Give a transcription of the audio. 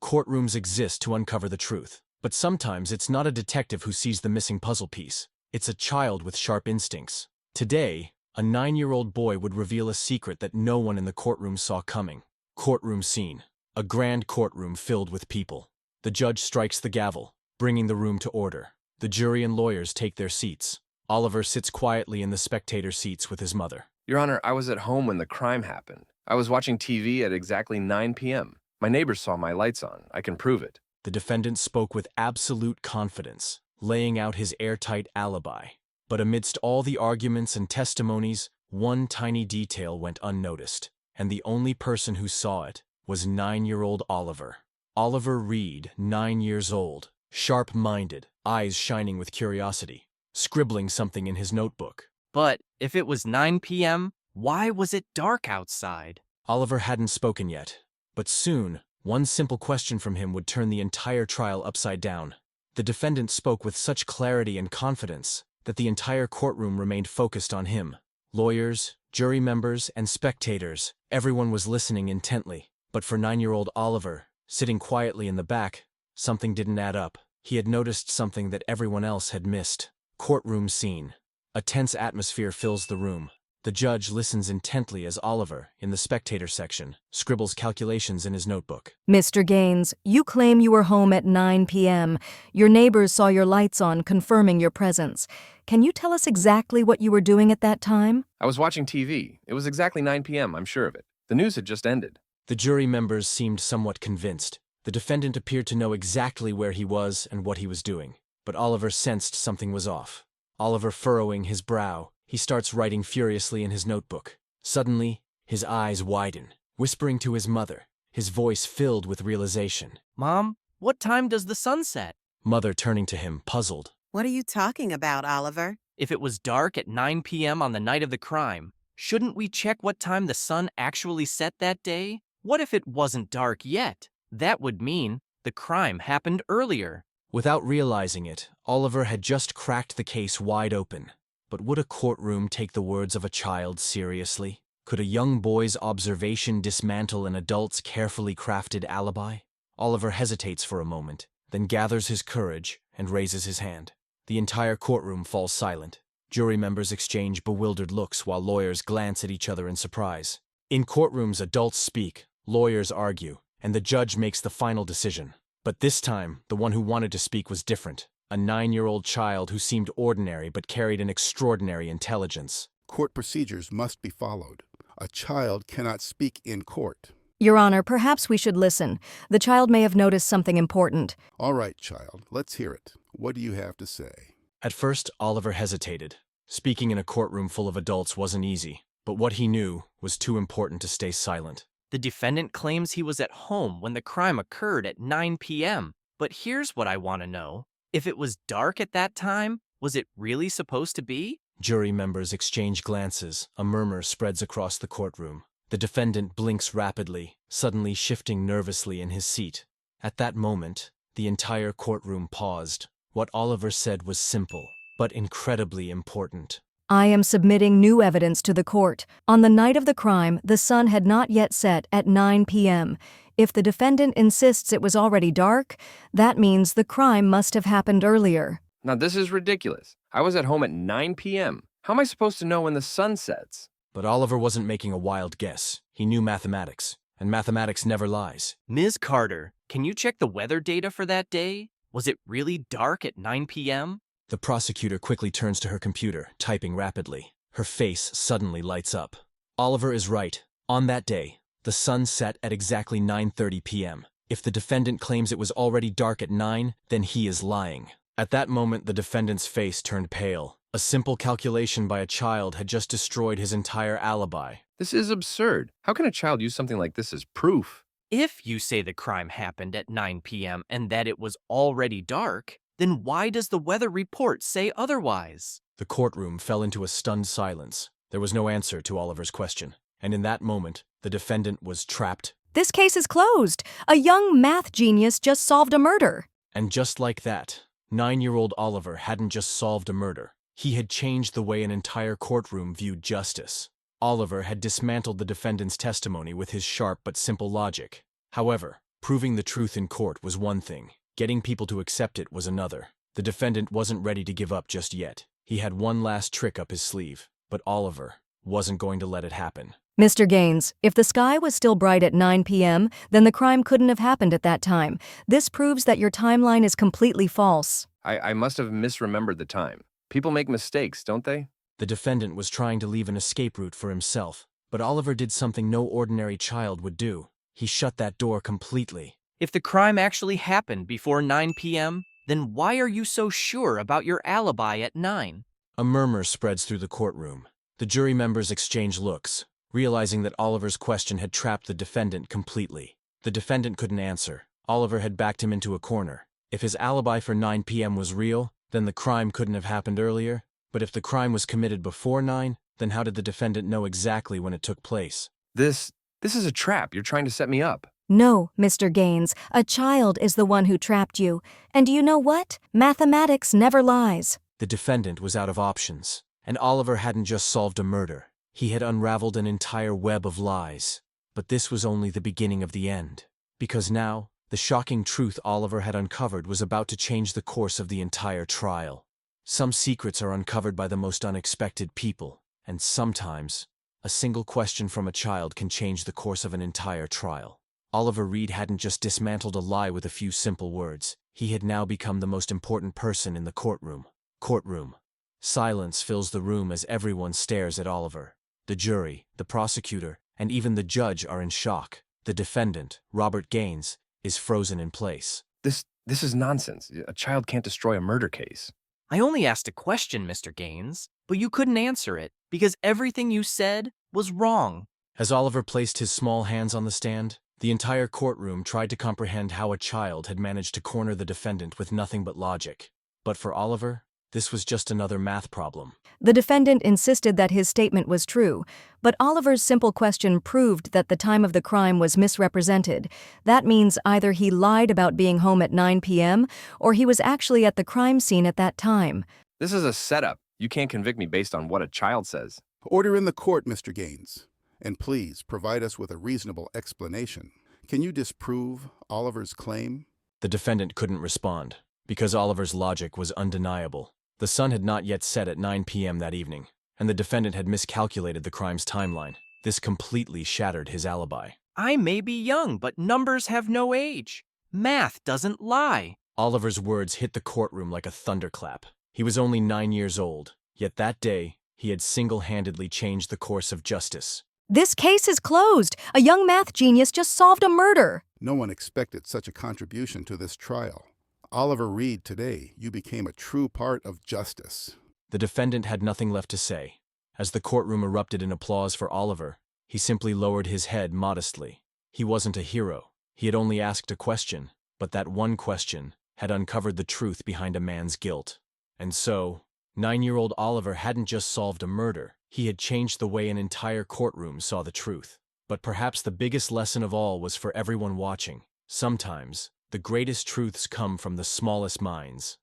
Courtrooms exist to uncover the truth. But sometimes it's not a detective who sees the missing puzzle piece. It's a child with sharp instincts. Today, a 9-year-old boy would reveal a secret that no one in the courtroom saw coming. Courtroom scene. A grand courtroom filled with people. The judge strikes the gavel, bringing the room to order. The jury and lawyers take their seats. Oliver sits quietly in the spectator seats with his mother. Your Honor, I was at home when the crime happened. I was watching TV at exactly 9 p.m. My neighbors saw my lights on. I can prove it. The defendant spoke with absolute confidence, laying out his airtight alibi. But amidst all the arguments and testimonies, one tiny detail went unnoticed, and the only person who saw it was 9-year-old Oliver. Oliver Reed, 9 years old, sharp-minded, eyes shining with curiosity, scribbling something in his notebook. But if it was 9 p.m., why was it dark outside? Oliver hadn't spoken yet, but soon, one simple question from him would turn the entire trial upside down. The defendant spoke with such clarity and confidence that the entire courtroom remained focused on him. Lawyers, jury members, and spectators, everyone was listening intently. But for 9-year-old Oliver, sitting quietly in the back, something didn't add up. He had noticed something that everyone else had missed. Courtroom scene. A tense atmosphere fills the room. The judge listens intently as Oliver, in the spectator section, scribbles calculations in his notebook. Mr. Gaines, you claim you were home at 9 p.m. Your neighbors saw your lights on, confirming your presence. Can you tell us exactly what you were doing at that time? I was watching TV. It was exactly 9 p.m., I'm sure of it. The news had just ended. The jury members seemed somewhat convinced. The defendant appeared to know exactly where he was and what he was doing. But Oliver sensed something was off. Oliver furrowing his brow, he starts writing furiously in his notebook. Suddenly, his eyes widen, whispering to his mother, his voice filled with realization. Mom, what time does the sun set? Mother turning to him, puzzled. What are you talking about, Oliver? If it was dark at 9 p.m. on the night of the crime, shouldn't we check what time the sun actually set that day? What if it wasn't dark yet? That would mean the crime happened earlier. Without realizing it, Oliver had just cracked the case wide open. But would a courtroom take the words of a child seriously? Could a young boy's observation dismantle an adult's carefully crafted alibi? Oliver hesitates for a moment, then gathers his courage and raises his hand. The entire courtroom falls silent. Jury members exchange bewildered looks while lawyers glance at each other in surprise. In courtrooms, adults speak, lawyers argue, and the judge makes the final decision. But this time, the one who wanted to speak was different. A 9-year-old child who seemed ordinary but carried an extraordinary intelligence. Court procedures must be followed. A child cannot speak in court. Your Honor, perhaps we should listen. The child may have noticed something important. All right, child, let's hear it. What do you have to say? At first, Oliver hesitated. Speaking in a courtroom full of adults wasn't easy, but what he knew was too important to stay silent. The defendant claims he was at home when the crime occurred at 9 p.m. But here's what I want to know. If it was dark at that time, was it really supposed to be? Jury members exchange glances. A murmur spreads across the courtroom. The defendant blinks rapidly, suddenly shifting nervously in his seat. At that moment, the entire courtroom paused. What Oliver said was simple, but incredibly important. I am submitting new evidence to the court. On the night of the crime, the sun had not yet set at 9 p.m. If the defendant insists it was already dark, that means the crime must have happened earlier. Now this is ridiculous. I was at home at 9 p.m. How am I supposed to know when the sun sets? But Oliver wasn't making a wild guess. He knew mathematics, and mathematics never lies. Ms. Carter, can you check the weather data for that day? Was it really dark at 9 p.m.? The prosecutor quickly turns to her computer, typing rapidly. Her face suddenly lights up. Oliver is right. On that day, the sun set at exactly 9:30 p.m. If the defendant claims it was already dark at 9, then he is lying. At that moment, the defendant's face turned pale. A simple calculation by a child had just destroyed his entire alibi. This is absurd. How can a child use something like this as proof? If you say the crime happened at 9 p.m. and that it was already dark, then why does the weather report say otherwise? The courtroom fell into a stunned silence. There was no answer to Oliver's question. And in that moment, the defendant was trapped. This case is closed. A young math genius just solved a murder. And just like that, 9-year-old Oliver hadn't just solved a murder. He had changed the way an entire courtroom viewed justice. Oliver had dismantled the defendant's testimony with his sharp but simple logic. However, Proving the truth in court was one thing. Getting people to accept it was another. The defendant wasn't ready to give up just yet. He had one last trick up his sleeve, but Oliver wasn't going to let it happen. Mr. Gaines, if the sky was still bright at 9 p.m., then the crime couldn't have happened at that time. This proves that your timeline is completely false. I must have misremembered the time. People make mistakes, don't they? The defendant was trying to leave an escape route for himself, but Oliver did something no ordinary child would do. He shut that door completely. If the crime actually happened before 9 p.m., then why are you so sure about your alibi at 9? A murmur spreads through the courtroom. The jury members exchange looks, realizing that Oliver's question had trapped the defendant completely. The defendant couldn't answer. Oliver had backed him into a corner. If his alibi for 9 p.m. was real, then the crime couldn't have happened earlier. But if the crime was committed before 9, then how did the defendant know exactly when it took place? This is a trap. You're trying to set me up. No, Mr. Gaines, a child is the one who trapped you. And you know what? Mathematics never lies. The defendant was out of options, and Oliver hadn't just solved a murder. He had unraveled an entire web of lies. But this was only the beginning of the end. Because now, the shocking truth Oliver had uncovered was about to change the course of the entire trial. Some secrets are uncovered by the most unexpected people, and sometimes, a single question from a child can change the course of an entire trial. Oliver Reed hadn't just dismantled a lie with a few simple words. He had now become the most important person in the courtroom. Courtroom. Silence fills the room as everyone stares at Oliver. The jury, the prosecutor, and even the judge are in shock. The defendant, Robert Gaines, is frozen in place. This is nonsense. A child can't destroy a murder case. I only asked a question, Mr. Gaines, but you couldn't answer it because everything you said was wrong. As Oliver placed his small hands on the stand, the entire courtroom tried to comprehend how a child had managed to corner the defendant with nothing but logic. But for Oliver, this was just another math problem. The defendant insisted that his statement was true, but Oliver's simple question proved that the time of the crime was misrepresented. That means either he lied about being home at 9 p.m. or he was actually at the crime scene at that time. This is a setup. You can't convict me based on what a child says. Order in the court, Mr. Gaines. And please provide us with a reasonable explanation. Can you disprove Oliver's claim? The defendant couldn't respond, because Oliver's logic was undeniable. The sun had not yet set at 9 p.m. that evening, and the defendant had miscalculated the crime's timeline. This completely shattered his alibi. I may be young, but numbers have no age. Math doesn't lie. Oliver's words hit the courtroom like a thunderclap. He was only 9 years old, yet that day, he had single-handedly changed the course of justice. This case is closed. A young math genius just solved a murder. No one expected such a contribution to this trial. Oliver Reed, today, you became a true part of justice. The defendant had nothing left to say. As the courtroom erupted in applause for Oliver, he simply lowered his head modestly. He wasn't a hero. He had only asked a question, but that one question had uncovered the truth behind a man's guilt. And so, 9-year-old Oliver hadn't just solved a murder. He had changed the way an entire courtroom saw the truth. But perhaps the biggest lesson of all was for everyone watching. Sometimes, the greatest truths come from the smallest minds.